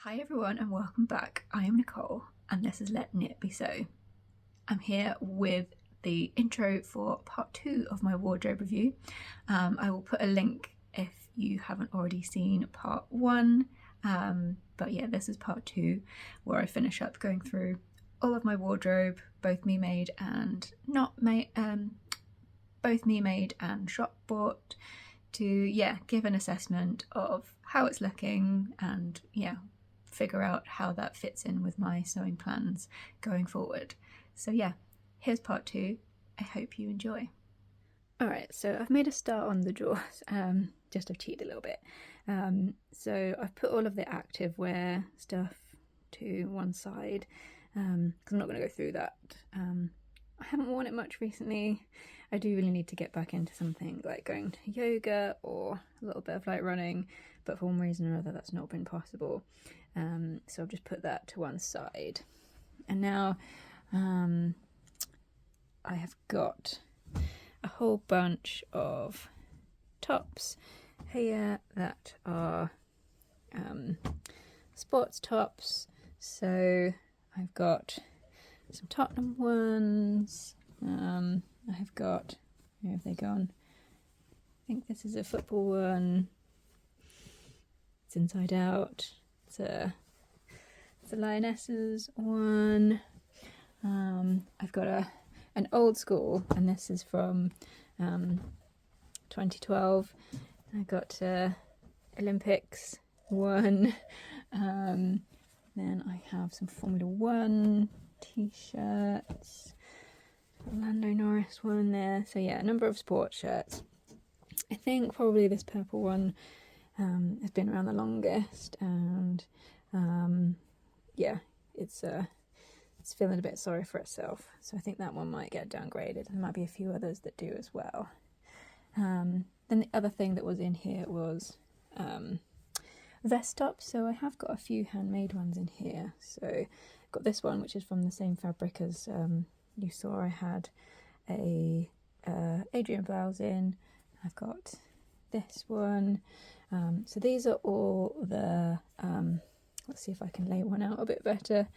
Hi everyone and welcome back. I am Nicole and this is Let Knit Be Sew. I'm here with the intro for part 2 of my wardrobe review. I will put a link if you haven't already seen part 1, but yeah, this is part 2 where I finish up going through all of my wardrobe, both me made and not made, both me made and shop bought, to give an assessment of how it's looking and figure out how that fits in with my sewing plans going forward. So yeah, here's part 2. I hope you enjoy. Alright, so I've made a start on the drawers, just I've cheated a little bit. So I've put all of the active wear stuff to one side, because I'm not going to go through that. I haven't worn it much recently. I do really need to get back into something like going to yoga or a little bit of light running, but for one reason or other that's not been possible. So I've just put that to one side. And now I have got a whole bunch of tops here that are sports tops. So I've got some Tottenham ones. I've got, where have they gone? I think this is a football one. It's inside out. It's a Lionesses one. I've got an old school, and this is from 2012. I got Olympics one. Then I have some Formula 1 t-shirts. Lando Norris one there. So yeah, a number of sports shirts. I think probably this purple one has been around the longest, and yeah, it's feeling a bit sorry for itself. So I think that one might get downgraded. There might be a few others that do as well. Then the other thing that was in here was vest tops. So I have got a few handmade ones in here. So I've got this one, which is from the same fabric as you saw I had a Adrian blouse in. I've got this one. So these are all the let's see if I can lay one out a bit better.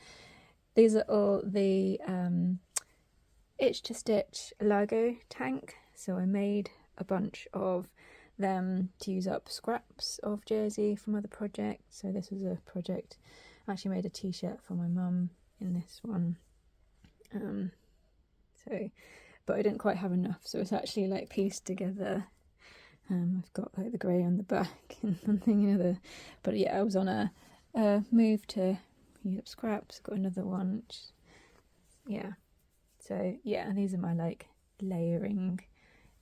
These are all the itch to stitch Lago tank. So I made a bunch of them to use up scraps of jersey from other projects. So this was a project. I actually made a t-shirt for my mum in this one. But I didn't quite have enough, so it's actually like pieced together. I've got like the grey on the back and something another. But yeah, I was on a move to use up scraps. Got another one. So yeah, these are my like layering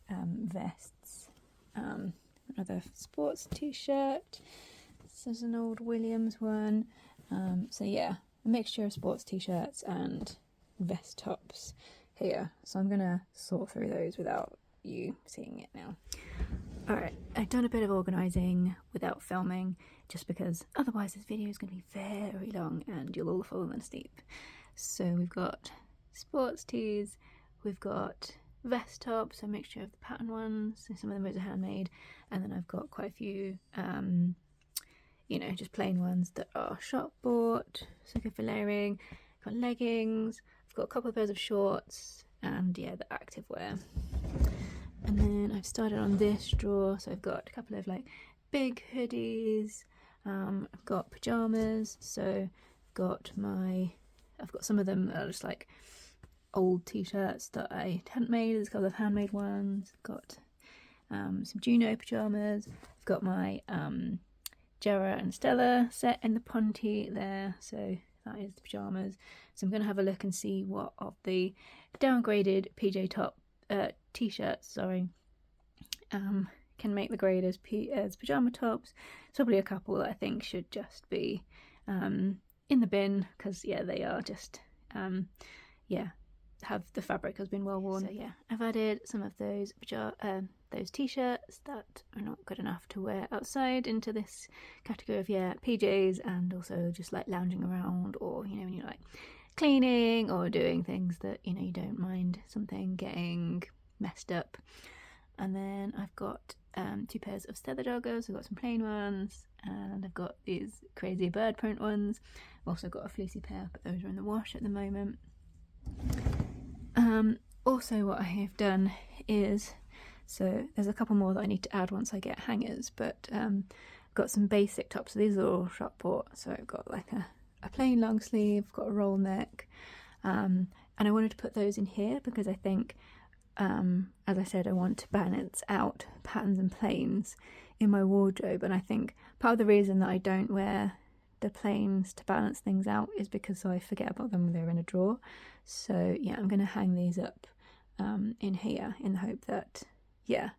vests. Another sports t-shirt. This is an old Williams one. So yeah, a mixture of sports t-shirts and vest tops here. So I'm gonna sort through those without you seeing it now. Alright, I've done a bit of organising without filming, just because otherwise this video is going to be very long and you'll all fall asleep. So we've got sports tees, we've got vest tops, a mixture of the pattern ones, so some of them are handmade, and then I've got quite a few just plain ones that are shop bought, so good for layering. I've got leggings, I've got a couple of pairs of shorts, and yeah, the active wear. And then I've started on this drawer, so I've got a couple of like big hoodies. I've got pajamas, so I've got some of them that are just like old t-shirts that I hadn't made. There's a couple of handmade ones. I've got some Juno pajamas. I've got my Jera and Stella set in the Ponte there, so that is the pajamas. So I'm going to have a look and see what of the downgraded PJ top t-shirts can make the grade as pajama tops. There's probably a couple that I think should just be in the bin, because yeah, they are just have the fabric has been well worn. So yeah, I've added some of those t-shirts that are not good enough to wear outside into this category of PJs, and also just like lounging around, or when you're like cleaning or doing things that you don't mind something getting messed up. And then I've got 2 pairs of Stellar joggers. I've got some plain ones, and I've got these crazy bird print ones. I've also got a fleecy pair, but those are in the wash at the moment. Also what I have done is, so there's a couple more that I need to add once I get hangers, but I've got some basic tops. So these are all shop bought. So I've got like a plain long sleeve, I've got a roll neck, and I wanted to put those in here because I think, as I said, I want to balance out patterns and plains in my wardrobe, and I think part of the reason that I don't wear the plains to balance things out is because I forget about them when they're in a drawer. So yeah, I'm going to hang these up in here in the hope that, yeah,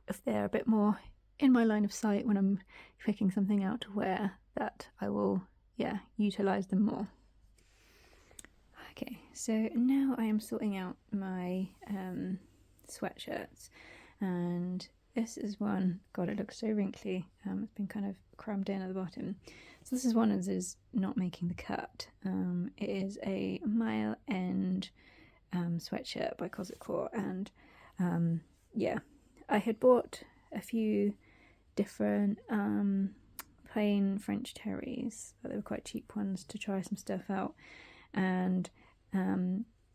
if they're a bit more in my line of sight when I'm picking something out to wear, that I will, yeah, utilise them more. Okay, so now I am sorting out my sweatshirts, and this is one, God, it looks so wrinkly. It's been kind of crammed in at the bottom. So this is one that is not making the cut. It is a Mile End sweatshirt by Cosette Court, and yeah, I had bought a few different plain French terries. They were quite cheap ones to try some stuff out, and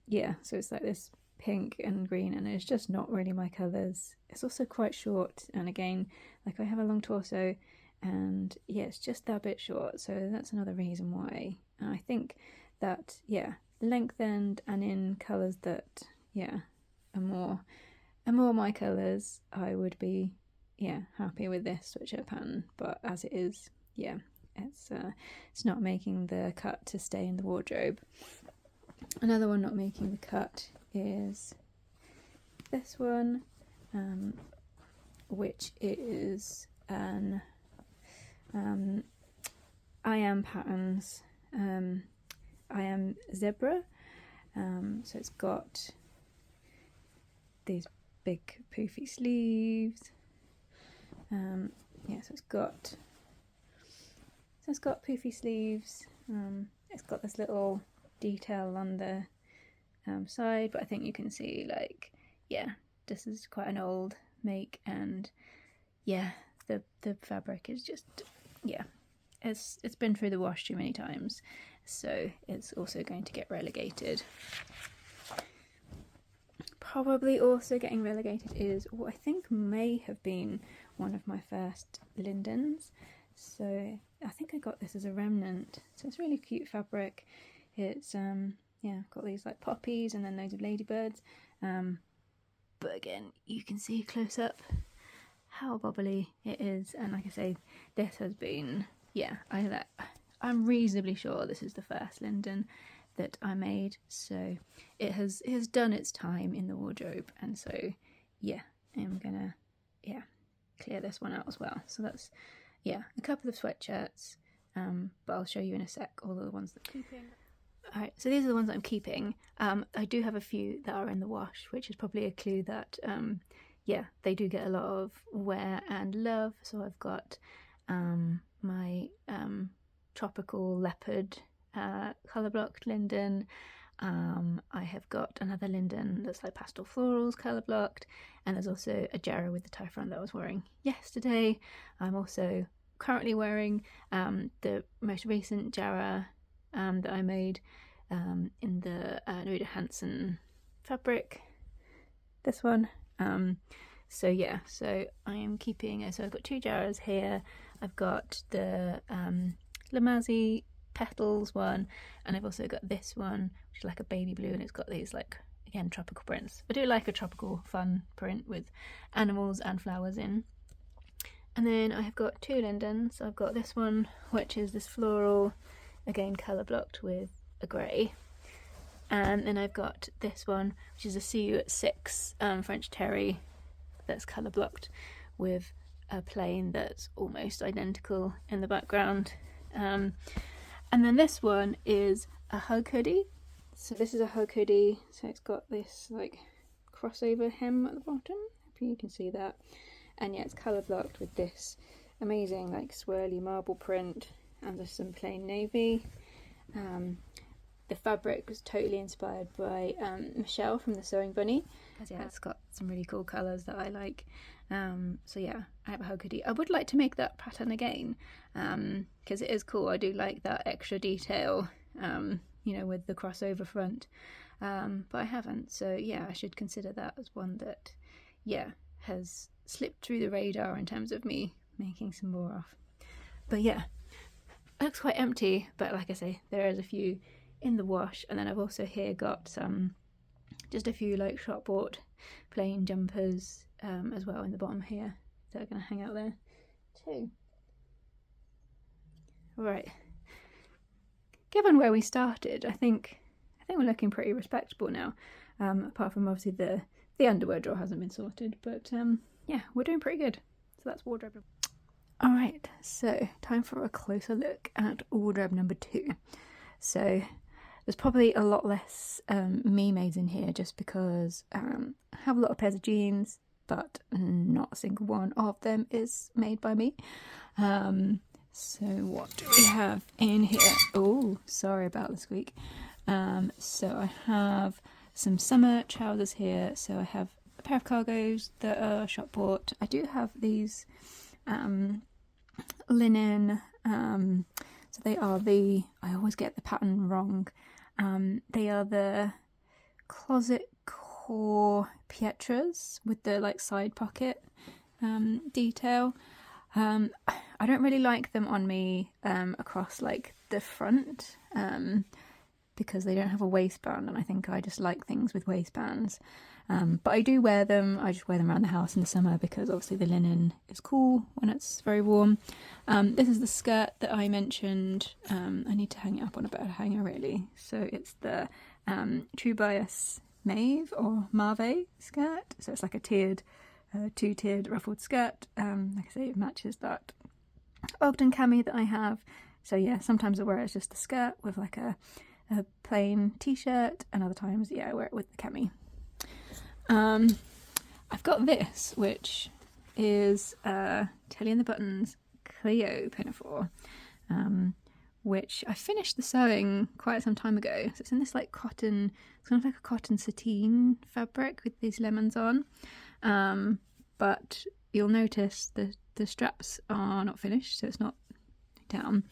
yeah, so it's like this pink and green, and it's just not really my colours. It's also quite short, and again, like, I have a long torso, and yeah, it's just that bit short, so that's another reason why. And I think that, yeah, lengthened and in colours that, yeah, are more my colours, I would be, yeah, happy with this sweatshirt pattern. But as it is, yeah, it's not making the cut to stay in the wardrobe. Another one not making the cut is this one, which is an I Am Patterns I Am Zebra. So it's got these big poofy sleeves. Yeah, so it's got poofy sleeves. It's got this little detail on the side, but I think you can see, like, yeah, this is quite an old make, and yeah, the fabric is just, yeah, it's been through the wash too many times, so it's also going to get relegated. Probably also getting relegated is what I think may have been one of my first lindens. So I think I got this as a remnant. So it's really cute fabric. It's yeah, got these like poppies and then loads of ladybirds. But again, you can see close up how bubbly it is. And like I say, this has been, yeah, I'm reasonably sure this is the first linden that I made, so it has done its time in the wardrobe, and so yeah, I'm gonna, yeah, clear this one out as well. So that's, yeah, a couple of sweatshirts, but I'll show you in a sec all of the ones that I'm keeping. Alright, so these are the ones that I'm keeping. I do have a few that are in the wash, which is probably a clue that yeah, they do get a lot of wear and love. So I've got my tropical leopard colour blocked linden. I have got another linden that's like pastel florals colour blocked, and there's also a jarrah with the tie front that I was wearing yesterday. I'm also currently wearing the most recent jarrah that I made in the Nuda Hansen fabric, this one. So yeah, so I am keeping, so I've got 2 jarrahs here. I've got the Lamazi petals one, and I've also got this one, which is like a baby blue, and it's got these, like, again, tropical prints. I do like a tropical fun print with animals and flowers in. And then I have got 2 lindens. So I've got this one, which is this floral, again colour blocked with a grey, and then I've got this one, which is a See You at 6 French terry that's colour blocked with a plain that's almost identical in the background. And then this one is a hug hoodie. So this is a hug hoodie, so it's got this like crossover hem at the bottom, hopefully you can see that. And yeah, it's colour blocked with this amazing like swirly marble print and just some plain navy. The fabric was totally inspired by Michelle from the Sewing Bunny, because yeah, it's got some really cool colours that I like. So yeah, I have a hug hoodie. I would like to make that pattern again, because it is cool. I do like that extra detail, you know, with the crossover front, but I haven't. So yeah, I should consider that as one that, yeah, has slipped through the radar in terms of me making some more of. But yeah, it looks quite empty, but like I say, there is a few in the wash. And then I've also here got some, just a few like shop bought plain jumpers as well in the bottom here that are going to hang out there too. Right, given where we started, I think we're looking pretty respectable now, apart from obviously the underwear drawer hasn't been sorted, but yeah, we're doing pretty good. So that's wardrobe. Alright, so time for a closer look at wardrobe number 2. So there's probably a lot less me mades in here, just because I have a lot of pairs of jeans, but not a single one of them is made by me. So what do we have in here? Oh, sorry about the squeak. So I have some summer trousers here. So I have a pair of cargos that are shop bought. I do have these linen, so they are I always get the pattern wrong, they are the closet core Pietras with the like side pocket detail. I don't really like them on me across like the front, because they don't have a waistband, and I think I just like things with waistbands. But I do wear them. I just wear them around the house in the summer because obviously the linen is cool when it's very warm. This is the skirt that I mentioned. I need to hang it up on a better hanger really. So it's the True Bias Mauve or Mauve skirt. So it's like a tiered, two-tiered ruffled skirt. Like I say, it matches that Ogden cami that I have. So yeah, sometimes I wear it as just a skirt with like a plain t-shirt, and other times, yeah, I wear it with the cami. I've got this, which is Tilly and the Buttons Clio pinafore, which I finished the sewing quite some time ago. So it's in this like cotton, it's kind of like a cotton sateen fabric with these lemons on, but you'll notice the straps are not finished, so it's not down.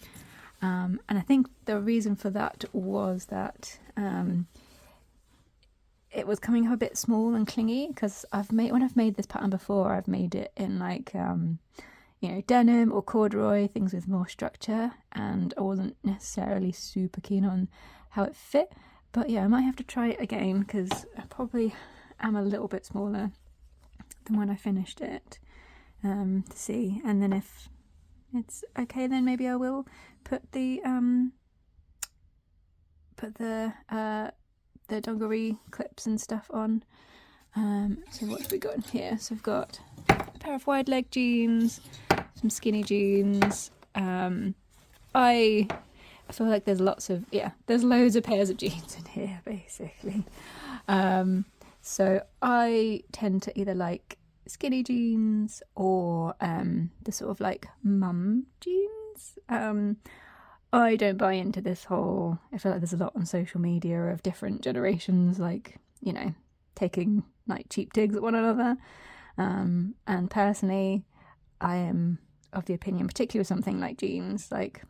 And I think the reason for that was that it was coming up a bit small and clingy, because when I've made this pattern before, I've made it in like you know, denim or corduroy, things with more structure, and I wasn't necessarily super keen on how it fit. But yeah, I might have to try it again, because I probably am a little bit smaller than when I finished it, to see. And then if it's okay, then maybe I will put the dungaree clips and stuff on. So what have we got in here? So I've got a pair of wide leg jeans, some skinny jeans. I feel like there's loads of pairs of jeans in here basically. So I tend to either like skinny jeans or the sort of like mum jeans. I don't buy into this whole, I feel like there's a lot on social media of different generations, like, you know, taking like cheap digs at one another. And personally, I am of the opinion, particularly with something like jeans, like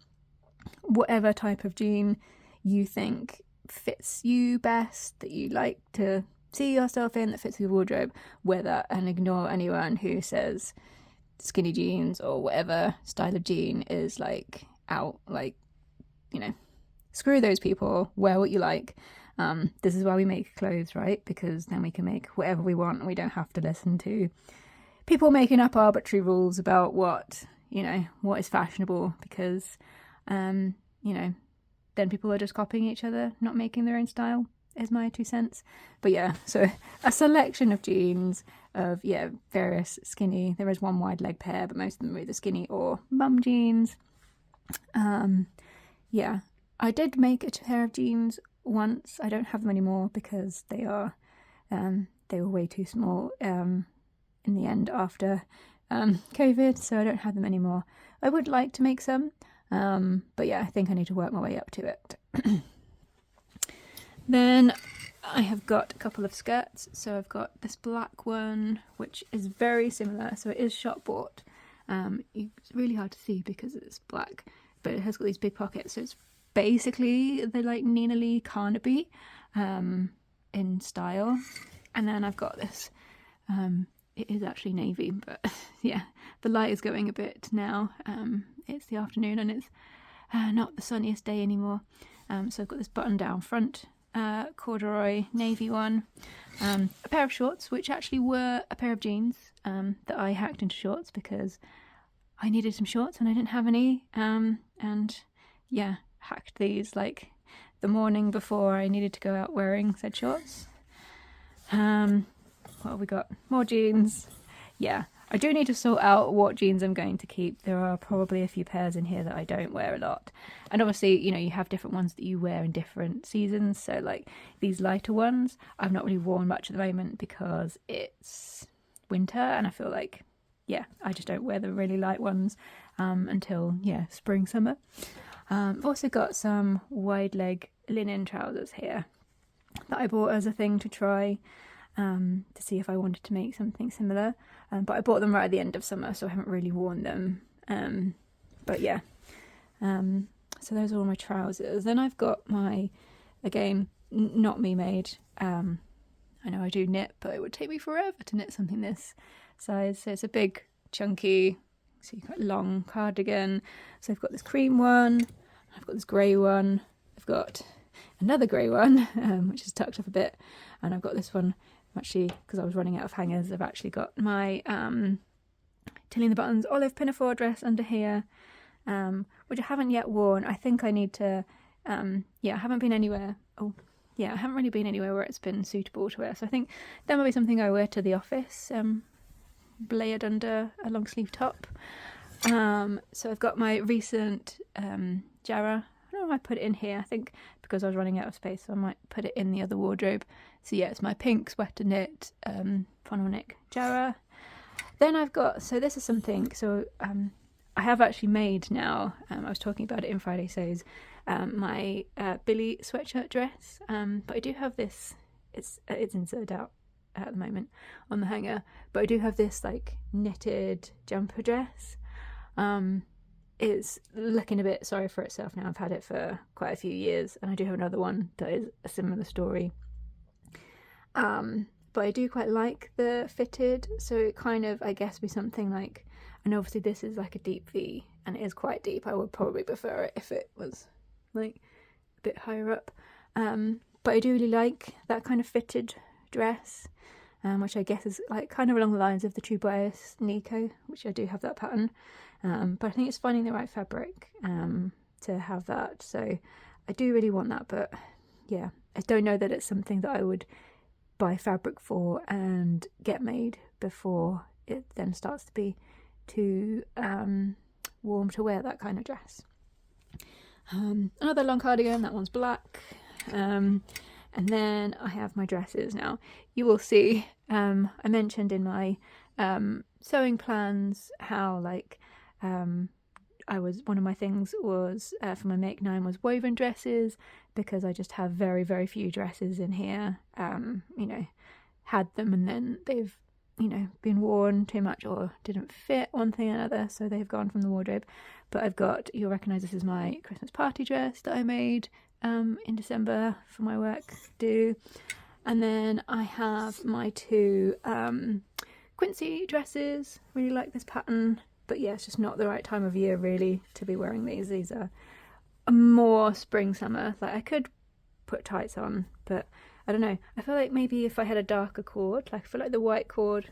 whatever type of jean you think fits you best, that you like to see yourself in, that fits your wardrobe, wear that, and ignore anyone who says skinny jeans or whatever style of jean is like out. Like, you know, screw those people, wear what you like. This is why we make clothes, right? Because then we can make whatever we want and we don't have to listen to people making up arbitrary rules about what, you know, what is fashionable, because you know, then people are just copying each other, not making their own style, is my 2 cents. But yeah, so a selection of jeans of, yeah, various skinny, there is one wide leg pair, but most of them are either skinny or mum jeans. Yeah, I did make a pair of jeans once. I don't have them anymore because they were way too small in the end after COVID, so I don't have them anymore. I would like to make some, but yeah, I think I need to work my way up to it. Then I have got a couple of skirts. So I've got this black one, which is very similar. So it is shop bought. It's really hard to see because it's black, but it has got these big pockets. So it's basically the like Nina Lee Carnaby in style. And then I've got this, it is actually navy, but yeah, the light is going a bit now. It's the afternoon and it's not the sunniest day anymore. So I've got this button down front corduroy navy one, a pair of shorts which actually were a pair of jeans that I hacked into shorts because I needed some shorts and I didn't have any, and yeah, hacked these like the morning before I needed to go out wearing said shorts. What have we got? More jeans. Yeah, I do need to sort out what jeans I'm going to keep. There are probably a few pairs in here that I don't wear a lot. And obviously, you know, you have different ones that you wear in different seasons. So like these lighter ones, I've not really worn much at the moment because it's winter and I feel like, yeah, I just don't wear the really light ones until, yeah, spring, summer. I've also got some wide leg linen trousers here that I bought as a thing to try to see if I wanted to make something similar, but I bought them right at the end of summer, so I haven't really worn them, but yeah, so those are all my trousers. Then I've got my, again, not me made, I know I do knit, but it would take me forever to knit something this size, so it's a big chunky, so quite long cardigan. So I've got this cream one, I've got this grey one, I've got another grey one, which is tucked up a bit, and I've got this one, actually, because I was running out of hangers, I've actually got my Tilling the Buttons olive pinafore dress under here, which I haven't yet worn. I think I need to, yeah, I haven't been anywhere, I haven't really been anywhere where it's been suitable to wear, so I think that might be something I wear to the office, layered under a long sleeve top. So I've got my recent Jarrah. I don't know if I put it in here, I think because I was running out of space, so I might put it in the other wardrobe. So yeah, it's my pink sweater knit funnel neck Jarrah. Then I've got, so this is something, so I have actually made now, I was talking about it in Friday Sews, my Billy sweatshirt dress, but I do have this, it's inserted out at the moment on the hanger, but I do have this like knitted jumper dress. It's looking a bit sorry for itself now. I've had it for quite a few years, and I do have another one that is a similar story. But I do quite like the fitted, so it kind of, I guess, be something like, and obviously this is like a deep V, and it is quite deep. I would probably prefer it if it was like a bit higher up. But I do really like that kind of fitted dress, which I guess is like kind of along the lines of the True Bias Nico, which I do have that pattern. But I think it's finding the right fabric to have that. So I do really want that, but yeah, I don't know that it's something that I would buy fabric for and get made before it then starts to be too warm to wear that kind of dress. Another long cardigan, that one's black. And then I have my dresses now. You will see, I mentioned in my sewing plans how like one of my things was for my Make 9 was woven dresses, because I just have very, very few dresses in here. You know, had them and then they've, you know, been worn too much or didn't fit one thing or another, so they've gone from the wardrobe. But I've got, you'll recognise this is my Christmas party dress that I made in December for my work do. And then I have my two Quincy dresses. Really like this pattern, but yeah, it's just not the right time of year really to be wearing these. These are more spring summer. Like I could put tights on, but I don't know, I feel like maybe if I had a darker cord, like I feel like the white cord,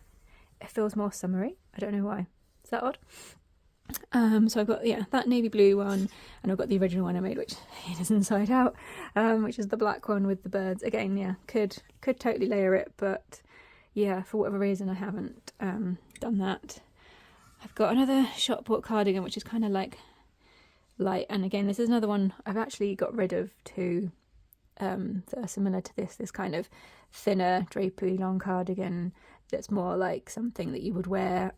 it feels more summery. I don't know why. Is that odd? So I've got, yeah, that navy blue one, and I've got the original one I made, which is inside out, which is the black one with the birds. Again, yeah, could totally layer it, but yeah, for whatever reason I haven't done that. I've got another shop bought cardigan, which is kind of like light, and again, this is another one I've actually got rid of two that are similar to this kind of thinner drapery long cardigan that's more like something that you would wear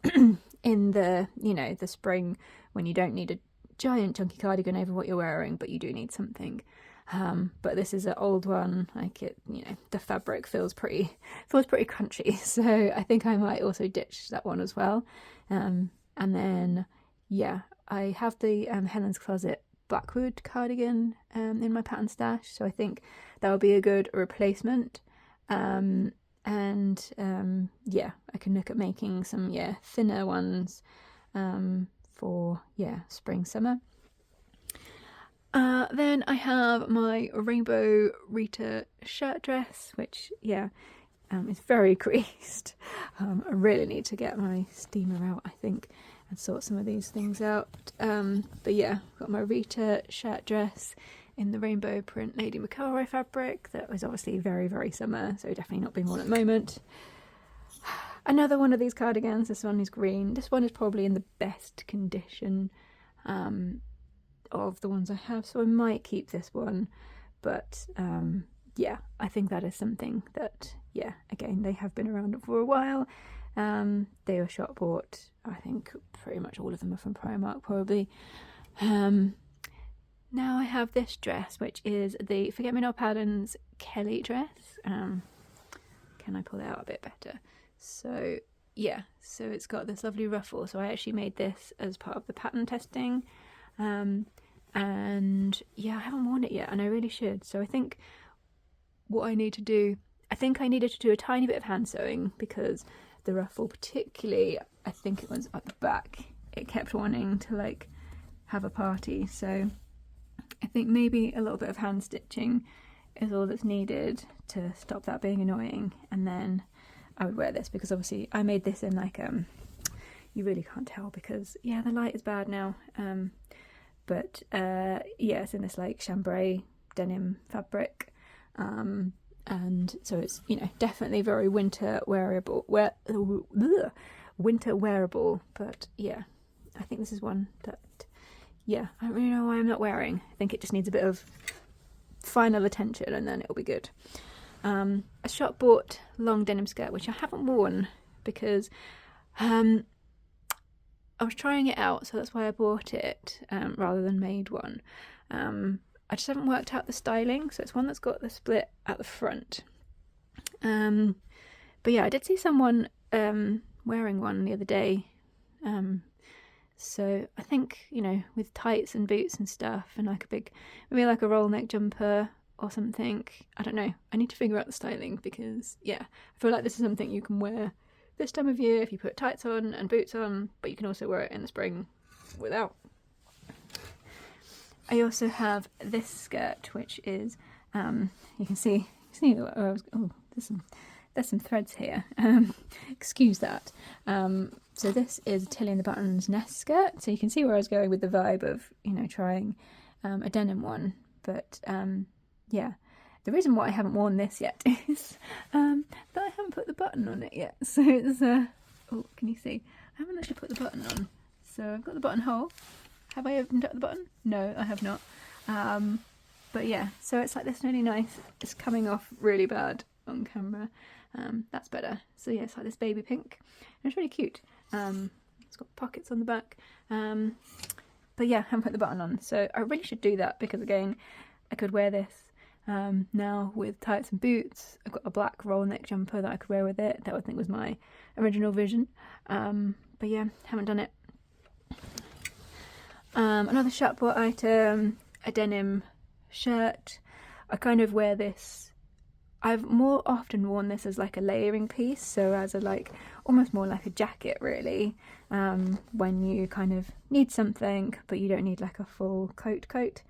in the, you know, the spring when you don't need a giant chunky cardigan over what you're wearing, but you do need something. But this is an old one. Like it, you know, the fabric feels pretty crunchy. So I think I might also ditch that one as well. And then yeah, I have the Helen's Closet Blackwood cardigan in my pattern stash, so I think that would be a good replacement. Yeah, I can look at making some thinner ones for spring summer. Then I have my rainbow Rita shirt dress, which is very creased. I really need to get my steamer out, I think, and sort some of these things out. But yeah, I've got my Rita shirt dress in the rainbow print Lady McElroy fabric. That was obviously very, very summer, so definitely not being worn at the moment. Another one of these cardigans. This one is green. This one is probably in the best condition of the ones I have, so I might keep this one. But yeah, I think that is something that, again, they have been around for a while. They were shop bought. I think pretty much all of them are from Primark, probably. Now I have this dress, which is the Forget Me Not Patterns Kelly dress. Can I pull it out a bit better? So yeah, so it's got this lovely ruffle. So I actually made this as part of the pattern testing. And yeah, I haven't worn it yet, and I really should. So I think what I need to do, I think I needed to do a tiny bit of hand sewing, because the ruffle, particularly, I think it was at the back, it kept wanting to like have a party. So I think maybe a little bit of hand stitching is all that's needed to stop that being annoying, and then I would wear this, because obviously I made this in like you really can't tell because the light is bad now, but it's in this like chambray denim fabric, and so it's definitely very winter wearable. Winter wearable, but yeah, I think this is one that I don't really know why I'm not wearing. I think it just needs a bit of final attention, and then it'll be good. A shop bought long denim skirt, which I haven't worn because I was trying it out, so that's why I bought it rather than made one. I just haven't worked out the styling, so it's one that's got the split at the front. But yeah, I did see someone wearing one the other day. So I think, with tights and boots and stuff, and like maybe like a roll neck jumper or something. I don't know. I need to figure out the styling, because I feel like this is something you can wear this time of year if you put tights on and boots on, but you can also wear it in the spring without. I also have this skirt, which is you can see where I was. Oh, there's some threads here. Excuse that. So this is Tilly and the Buttons Nest skirt. So you can see where I was going with the vibe of trying a denim one, but the reason why I haven't worn this yet is that I haven't put the button on it yet. So it's oh, can you see? I haven't actually put the button on. So I've got the buttonhole. Have I opened up the button? No, I have not. But yeah, so it's like this really nice. It's coming off really bad on camera. That's better. So yeah, it's like this baby pink. And it's really cute. It's got pockets on the back. But yeah, I haven't put the button on. So I really should do that, because again, I could wear this now with tights and boots. I've got a black roll neck jumper that I could wear with it. That I think was my original vision. But yeah, haven't done it. Another shop bought item, a denim shirt. I kind of wear this, I've more often worn this as like a layering piece, so as a like almost more like a jacket really, when you kind of need something but you don't need like a full coat. But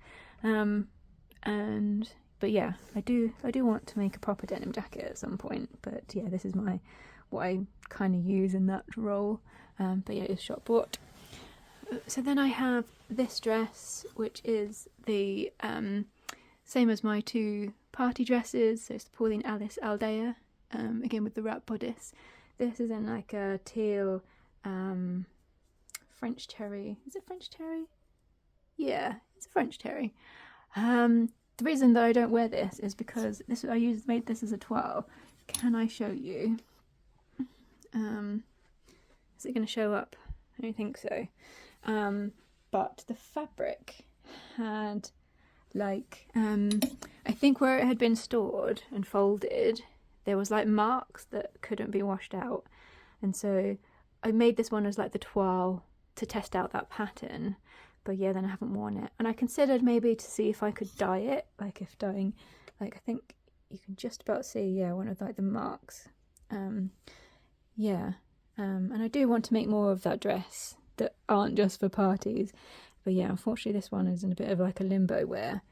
yeah, I do want to make a proper denim jacket at some point, but yeah, this is what I kind of use in that role. But yeah, it's shop bought. So then I have this dress, which is the same as my two party dresses. So it's the Pauline Alice Aldea, again with the wrap bodice. This is in like a teal French terry. Is it French terry? Yeah, it's a French terry. The reason that I don't wear this is because I made this as a toile. Can I show you? Is it going to show up? I don't think so. But the fabric had like, I think where it had been stored and folded, there was like marks that couldn't be washed out. And so I made this one as like the toile to test out that pattern. But yeah, then I haven't worn it. And I considered maybe to see if I could dye it, like if dyeing, like I think you can just about see, yeah, one of like the marks. Yeah. And I do want to make more of that dress that aren't just for parties. But yeah, unfortunately this one is in a bit of like a limbo where,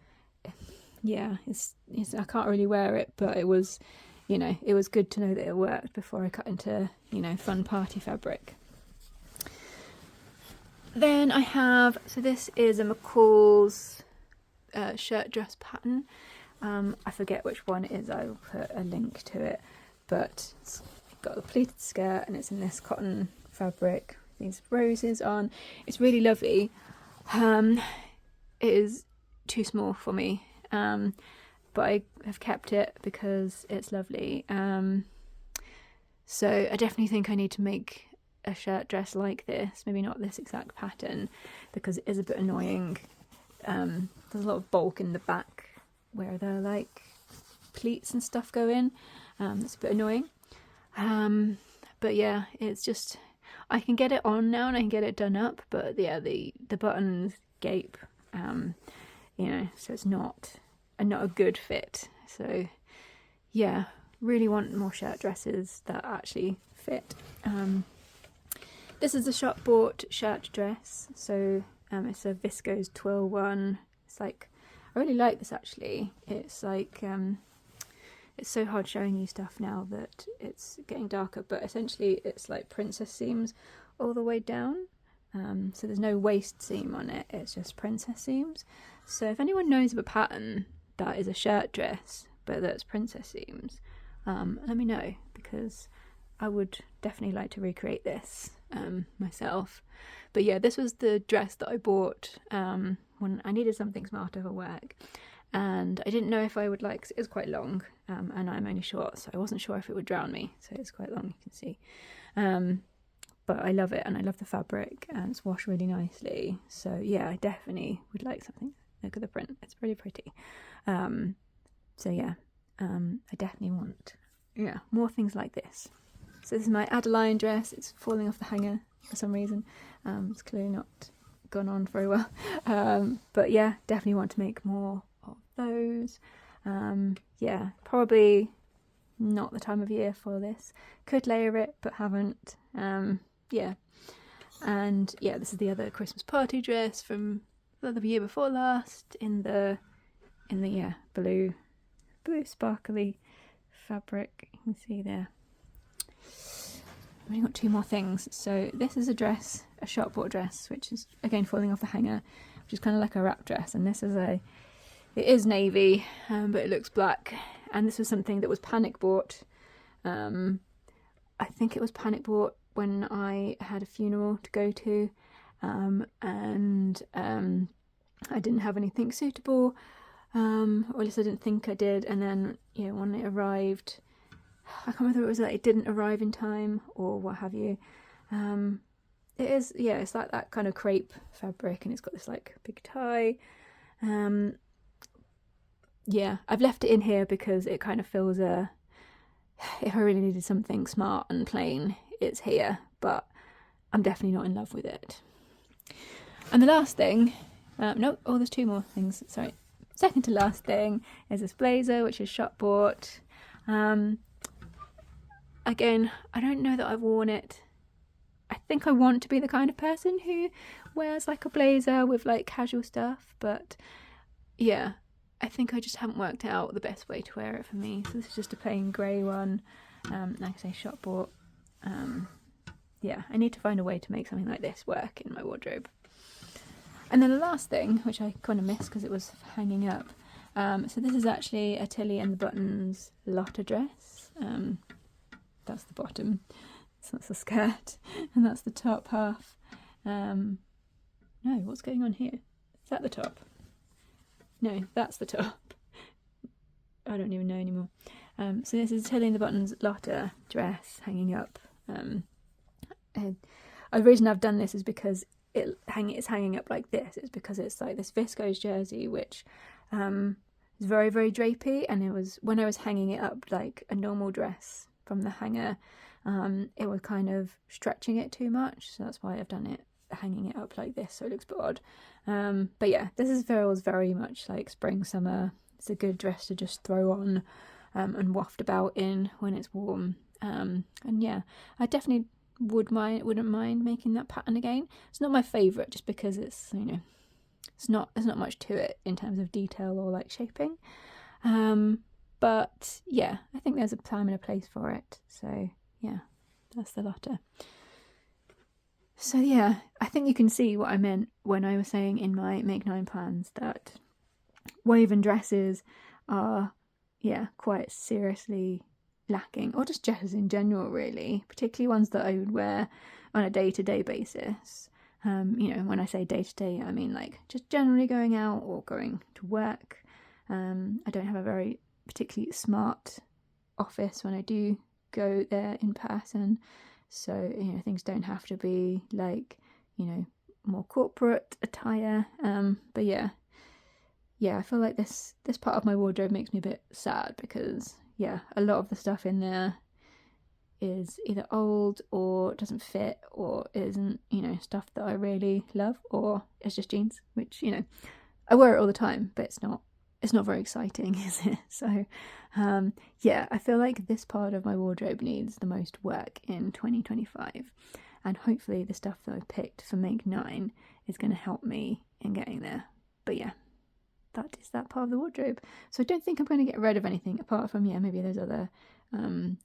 yeah, it's I can't really wear it, but it was, you know, it was good to know that it worked before I cut into, you know, fun party fabric. Then I have, so this is a McCall's shirt dress pattern. I forget which one it is, I'll put a link to it, but it's got a pleated skirt and it's in this cotton fabric, these roses on. It's really lovely. It is too small for me, but I have kept it because it's lovely. So I definitely think I need to make a shirt dress like this, maybe not this exact pattern because it is a bit annoying. There's a lot of bulk in the back where the like pleats and stuff go in. It's a bit annoying, but yeah, it's just I can get it on now and I can get it done up, but yeah, the buttons gape, you know, so it's not a good fit. So yeah, really want more shirt dresses that actually fit. This is a shop bought shirt dress, so it's a viscose twill one. It's like, I really like this actually. It's like, it's so hard showing you stuff now that it's getting darker, but essentially it's like princess seams all the way down. So there's no waist seam on it, it's just princess seams. So if anyone knows of a pattern that is a shirt dress, but that's princess seams, let me know, because I would definitely like to recreate this myself. But yeah, this was the dress that I bought when I needed something smarter for work, and I didn't know if I would like, cause it is quite long, and I'm only short, so I wasn't sure if it would drown me, so it's quite long, you can see. But I love it and I love the fabric and it's washed really nicely, so yeah, I definitely would like something. Look at the print, it's really pretty. So yeah, I definitely want, yeah, more things like this. So this is my Adeline dress. It's falling off the hanger for some reason. It's clearly not gone on very well. But yeah, definitely want to make more of those. Yeah, probably not the time of year for this. Could layer it, but haven't. Yeah. And yeah, this is the other Christmas party dress from the year before last in the yeah, blue sparkly fabric. You can see there. I've only got two more things. So this is a dress, a shop bought dress, which is again falling off the hanger, which is kind of like a wrap dress. And this is it is navy, but it looks black. And this was something that was panic bought. I think it was panic bought when I had a funeral to go to, and I didn't have anything suitable, or at least I didn't think I did. And then, you know, when it arrived, I can't remember whether it was that it didn't arrive in time or what have you. It is, yeah, it's like that kind of crepe fabric, and it's got this like big tie. Yeah, I've left it in here because it kind of feels if I really needed something smart and plain, it's here, but I'm definitely not in love with it. And the last thing, there's two more things, sorry. Second to last thing is this blazer, which is shop bought. Again, I don't know that I've worn it. I think I want to be the kind of person who wears like a blazer with like casual stuff, but yeah, I think I just haven't worked out the best way to wear it for me. So this is just a plain grey one, like I say, shop bought. Yeah, I need to find a way to make something like this work in my wardrobe. And then the last thing, which I kind of missed because it was hanging up. So this is actually a Tilly and the Buttons Lotta dress. That's the bottom, so that's the skirt, and that's the top half. No, what's going on here? Is that the top? No, that's the top. I don't even know anymore. So this is Tilly and the Buttons Lotta dress hanging up. The reason I've done this is because it's hanging up like this. It's because it's like this viscose jersey, which It's very, very drapey, and it was, when I was hanging it up like a normal dress from the hanger, it was kind of stretching it too much, so that's why I've done it hanging it up like this, so it looks a bit odd. But yeah, this feels very much like spring, summer. It's a good dress to just throw on and waft about in when it's warm. And yeah, I definitely wouldn't mind making that pattern again. It's not my favourite just because it's, you know, there's not much to it in terms of detail or like shaping. But yeah, I think there's a time and a place for it. So yeah, that's the latter. So yeah, I think you can see what I meant when I was saying in my Make 9 plans that woven dresses are, yeah, quite seriously lacking, or just dresses in general really, particularly ones that I would wear on a day-to-day basis. You know, when I say day-to-day, I mean like just generally going out or going to work. I don't have a very particularly smart office when I do go there in person, so you know, things don't have to be like, you know, more corporate attire. But yeah, I feel like this part of my wardrobe makes me a bit sad because yeah, a lot of the stuff in there is either old or doesn't fit or isn't, you know, stuff that I really love, or it's just jeans, which, you know, I wear it all the time, but it's not very exciting, is it? So yeah, I feel like this part of my wardrobe needs the most work in 2025, and hopefully the stuff that I picked for Make 9 is going to help me in getting there. But yeah, that is that part of the wardrobe. So I don't think I'm going to get rid of anything apart from, yeah, maybe those other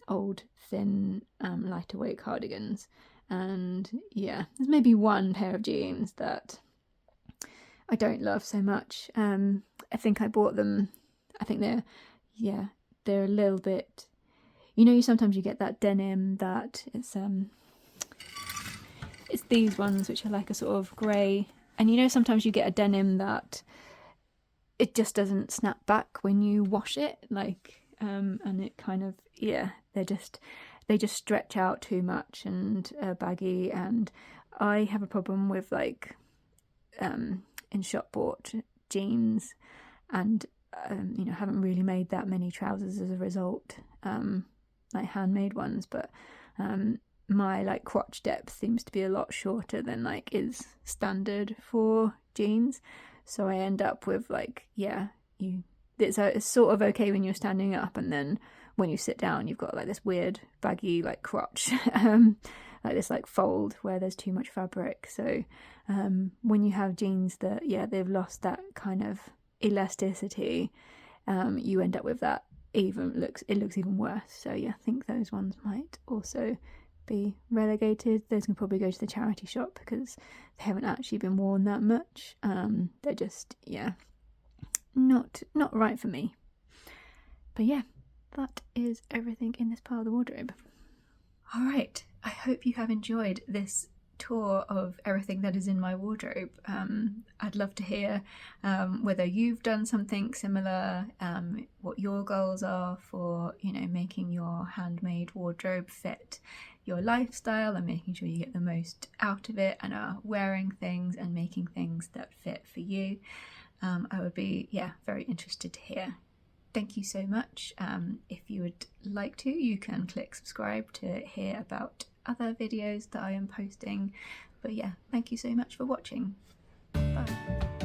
old thin lighter weight cardigans, and yeah, there's maybe one pair of jeans that I don't love so much. I think I bought them, I think they're a little bit, you know, sometimes you get that denim that it's these ones which are like a sort of grey, and you know, sometimes you get a denim that it just doesn't snap back when you wash it, like and it kind of, yeah, they just stretch out too much and are baggy, and I have a problem with like in shop bought jeans, and you know, haven't really made that many trousers as a result, like handmade ones, but my like crotch depth seems to be a lot shorter than like is standard for jeans, so I end up with like, yeah, it's sort of okay when you're standing up, and then when you sit down you've got like this weird baggy like crotch, like this like fold where there's too much fabric. So when you have jeans that, yeah, they've lost that kind of elasticity, you end up with that it looks even worse. So yeah, I think those ones might also be relegated. Those can probably go to the charity shop because they haven't actually been worn that much. They're just, yeah, not right for me. But yeah, that is everything in this part of the wardrobe. Alright, I hope you have enjoyed this tour of everything that is in my wardrobe. I'd love to hear whether you've done something similar, what your goals are for, you know, making your handmade wardrobe fit your lifestyle and making sure you get the most out of it and are wearing things and making things that fit for you. I would be, yeah, very interested to hear. Thank you so much. If you would like to, you can click subscribe to hear about other videos that I am posting. But yeah, thank you so much for watching. Bye.